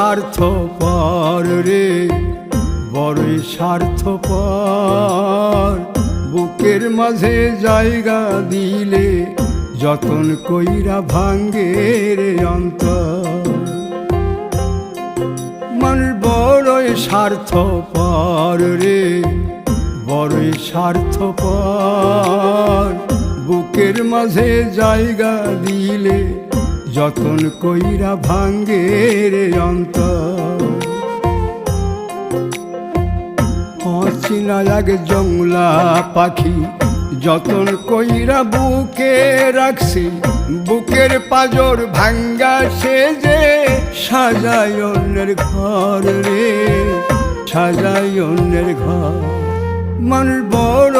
স্বার্থপর রে, বড়ই স্বার্থপর। বুকের মাঝে জায়গা দিলে যতন কইরা ভাঙ্গে রে অন্তর। মানুষ বড়ই স্বার্থপর রে, বড়ই স্বার্থপর। বুকের মাঝে জায়গা দিলে যতন কইরা ভাঙ্গে রে অন্তর। অচিনা এক জংলা পাখি যতন কইরা বুকে রাখছি, বুকের পাজর ভাঙ্গা সে যে সাজায় অন্যের ঘর রে, সাজায় অন্যের ঘর। মানুষ বড়